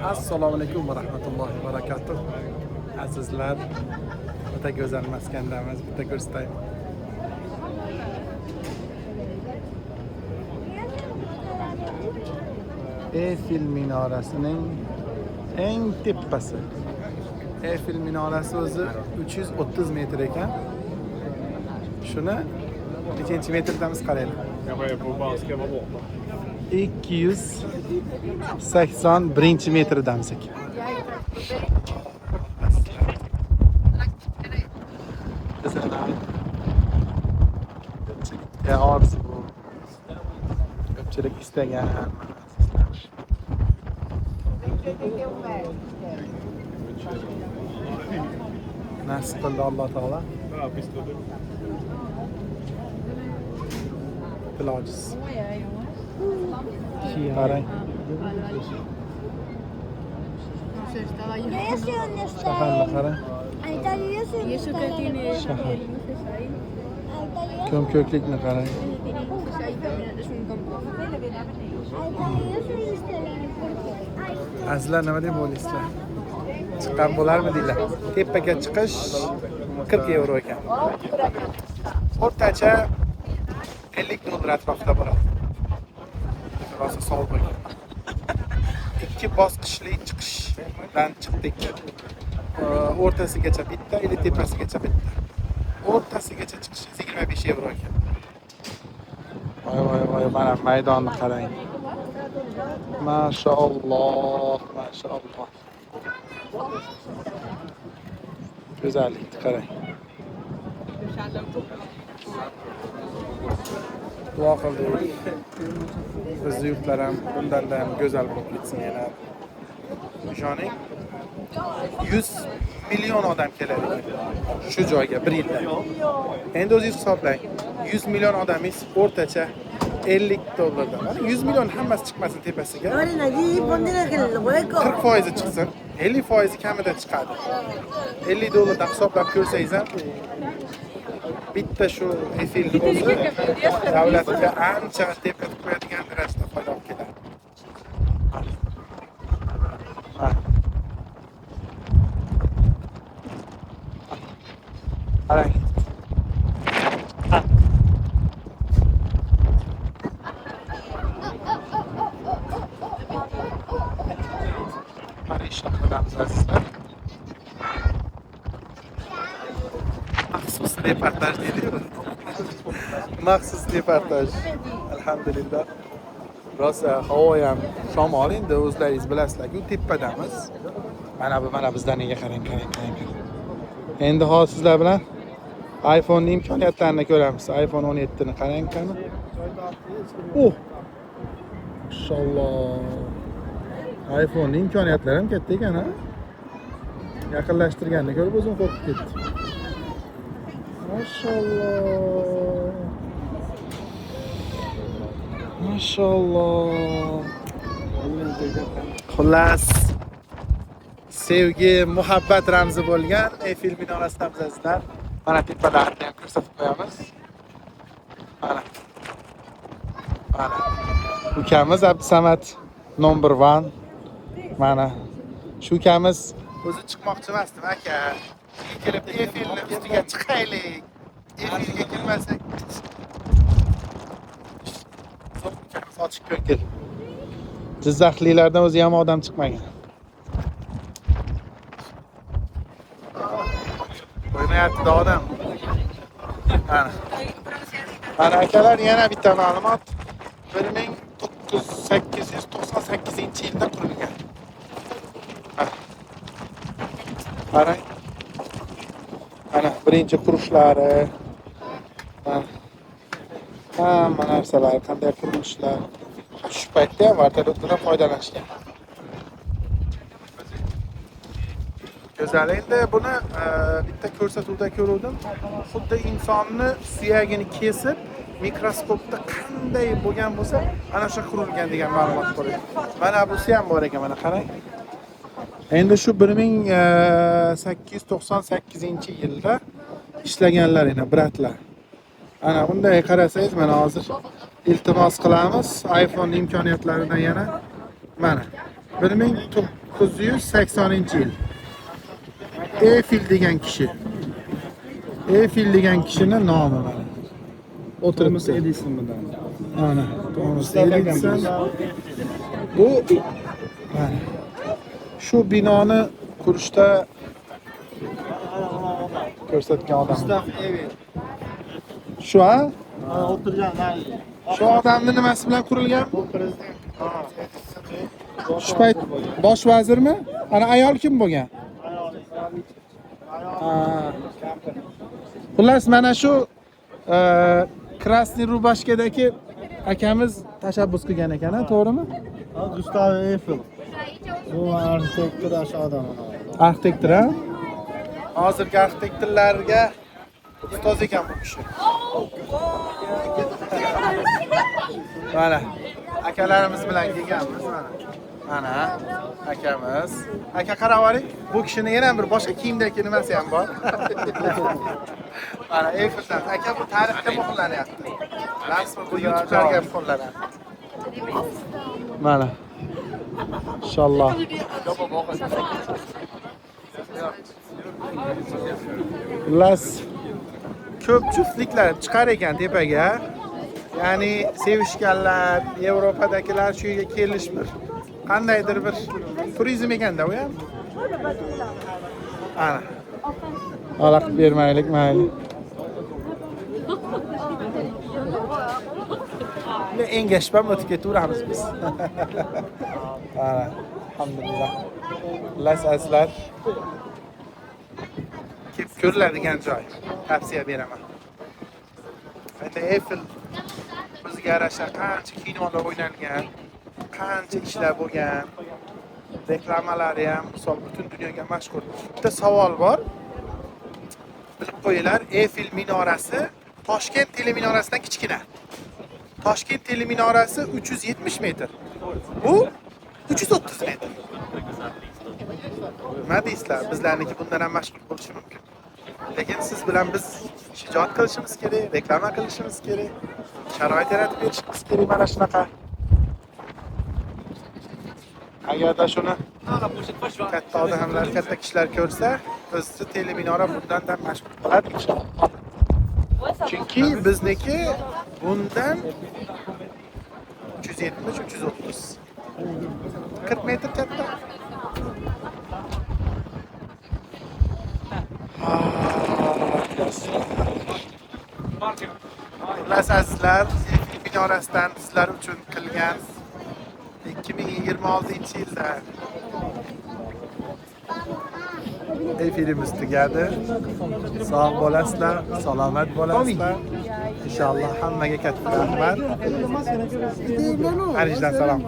Assalomu alaykum va rahmatullohi va barakatuh. Azizlar, bitta go'zal maskandamiz, bitta ko'rsataymi? Eyfel minorasining eng tepasi. Eyfel minorasi o'zi 330 metr ekan. Shuni nechanchi metrdamiz qaraylik. 281 metrdamiz ekan. Orzu bu. Ko'pchilik istagan. Nasib qildi Alloh taolo. Ilojsiz. Qarang. Shaharni qarang. Y eso que tiene Shahar. no Ko'm-ko'klikni qarang. es un campo. Azizlar, nima deb o'ylaysizlar? Chiqqan bo'larmi deylar. Tepaga chiqish 40 euro ekan. O'rtacha 50 dollar atrofida bo'ladi. Rosa sovuq ekan. Ikki bosqichli chiqishdan chiqdik. O'rtasigacha bitta, ili tepasigacha bitta. O'rtasigacha chiqish 25 euro ekan. Voy, mana maydonni qarang. Mashaalloh, mashaalloh. Go'zallikni qarang. Duo qildik. Bizning yurtlar ham bundan-da ham go'zal bo'lib ketsin yana. Ishoning, 100 million odam keladi shu joyga bir yilda. Endi o'zingiz hisoblang. 100 million odamingiz o'rtacha 50 dollardan. 100 million hammasi chiqmasin tepasiga. 40% chiqsin, 50% kamida chiqadi. 50 dollardan hisoblab ko'rsangiz ham bitta shu Eyfel o'zi davlatga ancha tepa qo'yadigan darajada foyda olib keladi. Qarang. Parij shahridamiz azizlar. Maxsus reportaj deydi-ku. Maxsus reportaj. Alhamdulillah. Rosa havo ham shamol, endi o'zlaringiz bilasizlar-ku, tepadamiz. Mana bizdan nega qarang. Endi hozir sizlar bilan iPhone ning imkoniyatlarini ko'ramiz. iPhone 17 ni qarang qani. Maşallah. iPhone ning imkoniyatlari ham katta ekan, ha? Yaqinlashtirganni ko'rib o'zim qo'rqib ketdim. Maşallah. Maşallah. Xullas, sevgi, muhabbat ramzi bo'lgan Eyfel minorasidan bizlar mana tepalarni ham ko'rsatib qo'yamiz. Mana. Ukamiz Abdusamad number 1. Mana shu ukamiz o'zi chiqmoqchi emasdim, aka. Kelib Eyfelni ustiga chiqaylik. Eyfelga kirmasak. Sochiq ko'ngil. Jizzaxliklardan o'zi ham odam chiqmagan. O'ynayapti odam. Mana akalar, yana bitta ma'lumot. 1898-yilda qurilgan. Qarang. Mana birinchi qurishlari. Hamma narsalar, qanday qurilishlar. Shu paytda ham vertolyotdan foydalanishgan. Go'zal. Endi buni bitta ko'rsatuvda ko'rdim. Xuddi insonni suyagini kesib, mikroskopda qanday bo'lgan bo'lsa, ana shu qurilgan degan ma'lumot bor edi. Mana busi ham bor ekan, mana qarang. Endi shu 1898-yilda ishlaganlar edi, bratlar. Ana bunday qarasangiz, mana hozir iltimos qilamiz iPhone imkoniyatlaridan yana mana 1900 1980 yil. Eiffel degan kishi. Eiffel degan kishining nomi mana. Thomas O'tiribdi. Edison bilan. Ana, Thomas Mustafa Edison. Kemal. Bu mana shu binoni qurishda ko'rsatgan odam. Mustafa Evi. Shu ha? Mana o'tirgan Shu odamning nimasi bilan qurilgan? bu prezident. Shu payt bosh vazirmi? Ana ayol kim bo'lgan? Ha. Xullas mana shu Krasniy Rubashkadagi akamiz tashabbus qilgan ekan, to'g'rimi? Gustav Eiffel. Bu arxitektor ash odami. Arxitektor ha? Hozirgi arxitektorlarga ustoz ekan bu kishi. Mana akalarimiz bilan kelganmiz mana. Mana akamiz. Aka qarab oling, bu kishini yana bir boshqa kiyimdagi nimasi ham bor. Mana Eiffeldan aka bu tarixda qo'llanyapti. Rasmi bu YouTube'larga ham qo'llanadi. Mana. Inshaalloh. Xullas ko'p juftliklar chiqar ekan tepaga. Ya'ni sevishganlar, Yevropadagilar shu yerga kelish bir qandaydir bir turizm ekanda u ham. Ana. Alaqib bermaylik, mayli. Ne engashmam o'tib ketaveramiz biz. Ana, alhamdulillah. Xullas azizlar. Kelib ko'riladigan joy. Tavsiya beraman. Mana Eiffel bizga yarasha qancha kinolar o'ynalgan, qancha ishlar bo'lgan, reklamalari ham misol butun dunyoga mashhur. Bitta savol bor. Bilib qo'yinglar, Eiffel minorasi Toshkent teleminorasidan kichkina. Toshkent teleminorasi 370 metr. Bu 330 metr. Nima deysizlar? Bizlarniki bundan ham mashhur bo'lishi mumkin. Lekin siz bilan biz shijoat qilishimiz kerak, reklama qilishimiz kerak, sharoit yaratib berishimiz kerak mana shunaqa. Agarda shuni katta odamlar, katta kishilar ko'rsa, bizni teleminora bundan ham mashhur bo'ladi inshaalloh. Chunki bizniki bundan 370-330 40 metr katta. Xullas azizlar, Eiffel minorasidan sizlar uchun qilgan 2026-yilda Eiffelimiz tugadi. Sog' bo'lasizlar, salomat bo'lasizlar. Inshaalloh hammaga katta rahmat. Parijdan salom.